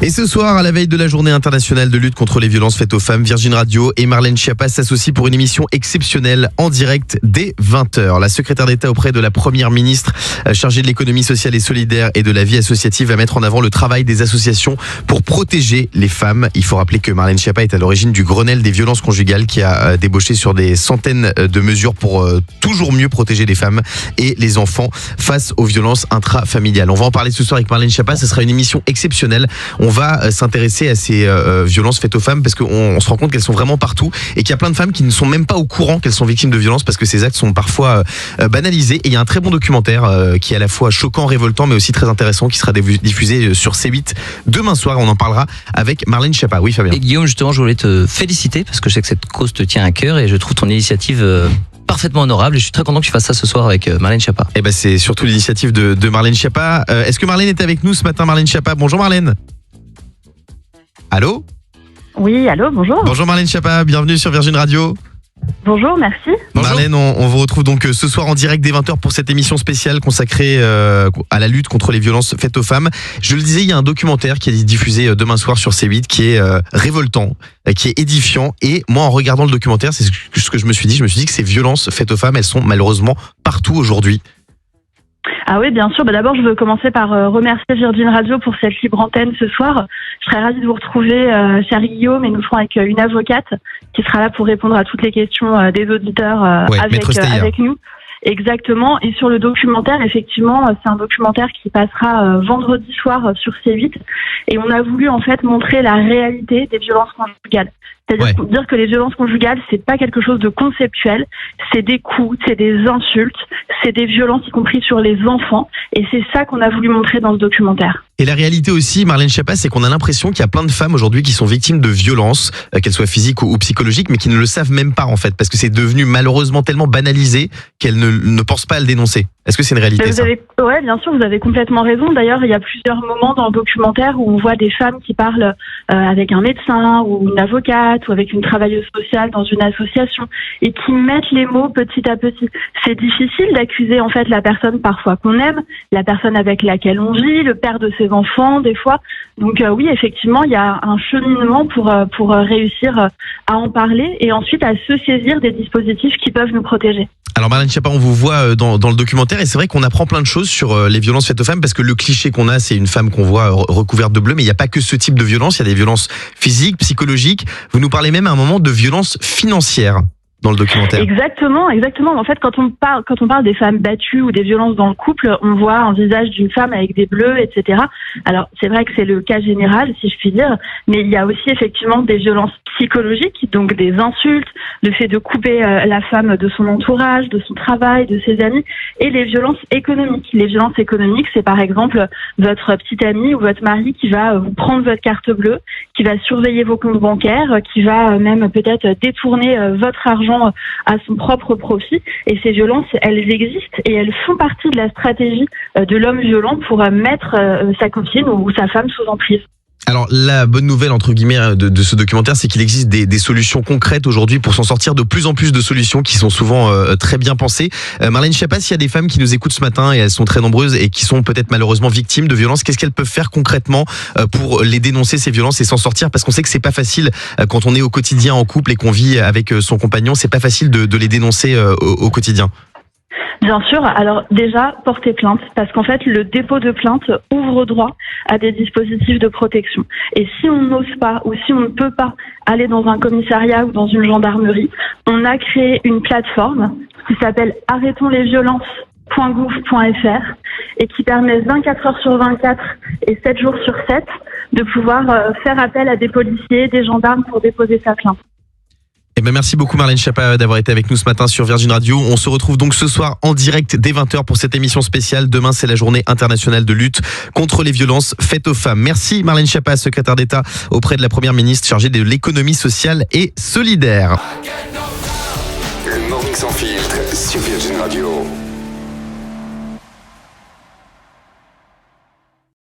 Et ce soir, à la veille de la journée internationale de lutte contre les violences faites aux femmes, Virgin Radio et Marlène Schiappa s'associent pour une émission exceptionnelle en direct dès 20h. La secrétaire d'État auprès de la première ministre chargée de l'économie sociale et solidaire et de la vie associative va mettre en avant le travail des associations pour protéger les femmes. Il faut rappeler que Marlène Schiappa est à l'origine du Grenelle des violences conjugales qui a débauché sur des centaines de mesures pour toujours mieux protéger les femmes et les enfants face aux violences intrafamiliales. On va en parler ce soir avec Marlène Schiappa. Ce sera une émission exceptionnelle. On va s'intéresser à ces violences faites aux femmes parce qu'on se rend compte qu'elles sont vraiment partout et qu'il y a plein de femmes qui ne sont même pas au courant qu'elles sont victimes de violences parce que ces actes sont parfois banalisés. Et il y a un très bon documentaire qui est à la fois choquant, révoltant mais aussi très intéressant qui sera diffusé sur C8 demain soir. On en parlera avec Marlène Schiappa. Oui, Fabien. Et Guillaume, justement, je voulais te féliciter parce que je sais que cette cause te tient à cœur et je trouve ton initiative parfaitement honorable et je suis très content que tu fasses ça ce soir avec Marlène Schiappa. Et ben c'est surtout l'initiative de Marlène Schiappa. Est-ce que Marlène est avec nous ce matin, Marlène Schiappa? Bonjour Marlène. Allô? Oui, allô, bonjour. Bonjour Marlène Schiappa, bienvenue sur Virgin Radio. Bonjour, merci. Bonjour. Marlène, on vous retrouve donc ce soir en direct dès 20h pour cette émission spéciale consacrée à la lutte contre les violences faites aux femmes. Je le disais, il y a un documentaire qui est diffusé demain soir sur C8 qui est révoltant, qui est édifiant. Et moi, en regardant le documentaire, c'est ce que je me suis dit. Je me suis dit que ces violences faites aux femmes, elles sont malheureusement partout aujourd'hui. Ah oui, bien sûr. D'abord, je veux commencer par remercier Virgin Radio pour cette libre antenne ce soir. Je serais ravie de vous retrouver, cher Guillaume, et nous serons avec une avocate qui sera là pour répondre à toutes les questions des auditeurs avec nous. Exactement. Et sur le documentaire, effectivement, c'est un documentaire qui passera vendredi soir sur C8. Et on a voulu en fait montrer la réalité des violences conjugales. C'est-à-dire dire que les violences conjugales, c'est pas quelque chose de conceptuel, c'est des coups, c'est des insultes, c'est des violences y compris sur les enfants, et c'est ça qu'on a voulu montrer dans ce documentaire. Et la réalité aussi, Marlène Schiappa, c'est qu'on a l'impression qu'il y a plein de femmes aujourd'hui qui sont victimes de violences, qu'elles soient physiques ou psychologiques, mais qui ne le savent même pas en fait, parce que c'est devenu malheureusement tellement banalisé qu'elles ne pensent pas à le dénoncer. Est-ce que c'est une réalité ça? Ouais, bien sûr, vous avez complètement raison. D'ailleurs, il y a plusieurs moments dans le documentaire où on voit des femmes qui parlent avec un médecin ou une avocate ou avec une travailleuse sociale dans une association et qui mettent les mots petit à petit. C'est difficile d'accuser en fait la personne parfois qu'on aime, la personne avec laquelle on vit, le père de ses enfants des fois. Donc oui, effectivement, il y a un cheminement pour réussir à en parler et ensuite à se saisir des dispositifs qui peuvent nous protéger. Alors Marlène Schiappa, on vous voit dans le documentaire et c'est vrai qu'on apprend plein de choses sur les violences faites aux femmes parce que le cliché qu'on a, c'est une femme qu'on voit recouverte de bleu, mais il n'y a pas que ce type de violence, il y a des violences physiques, psychologiques. Vous nous parlez même à un moment de violences financières dans le documentaire. Exactement. En fait, quand on parle des femmes battues ou des violences dans le couple, on voit un visage d'une femme avec des bleus, etc. Alors, c'est vrai que c'est le cas général, si je puis dire, mais il y a aussi effectivement des violences psychologiques, donc des insultes, le fait de couper la femme de son entourage, de son travail, de ses amis, et les violences économiques. Les violences économiques, c'est par exemple votre petite amie ou votre mari qui va vous prendre votre carte bleue, qui va surveiller vos comptes bancaires, qui va même peut-être détourner votre argent à son propre profit. Et ces violences, elles existent et elles font partie de la stratégie de l'homme violent pour mettre sa copine ou sa femme sous emprise. Alors la bonne nouvelle entre guillemets de ce documentaire, c'est qu'il existe des solutions concrètes aujourd'hui pour s'en sortir, de plus en plus de solutions qui sont souvent très bien pensées. Marlène Schiappa, s'il y a des femmes qui nous écoutent ce matin et elles sont très nombreuses et qui sont peut-être malheureusement victimes de violences, qu'est-ce qu'elles peuvent faire concrètement pour les dénoncer ces violences et s'en sortir? Parce qu'on sait que c'est pas facile quand on est au quotidien en couple et qu'on vit avec son compagnon, c'est pas facile de les dénoncer au quotidien. Bien sûr, alors déjà, porter plainte, parce qu'en fait, le dépôt de plainte ouvre droit à des dispositifs de protection. Et si on n'ose pas ou si on ne peut pas aller dans un commissariat ou dans une gendarmerie, on a créé une plateforme qui s'appelle arrêtonslesviolences.gouv.fr et qui permet 24 heures sur 24 et 7 jours sur 7 de pouvoir faire appel à des policiers, des gendarmes pour déposer sa plainte. Eh ben merci beaucoup Marlène Schiappa d'avoir été avec nous ce matin sur Virgin Radio. On se retrouve donc ce soir en direct dès 20h pour cette émission spéciale. Demain, c'est la journée internationale de lutte contre les violences faites aux femmes. Merci Marlène Schiappa, secrétaire d'État auprès de la première ministre chargée de l'économie sociale et solidaire. Le Morning Sans Filtre sur Virgin Radio.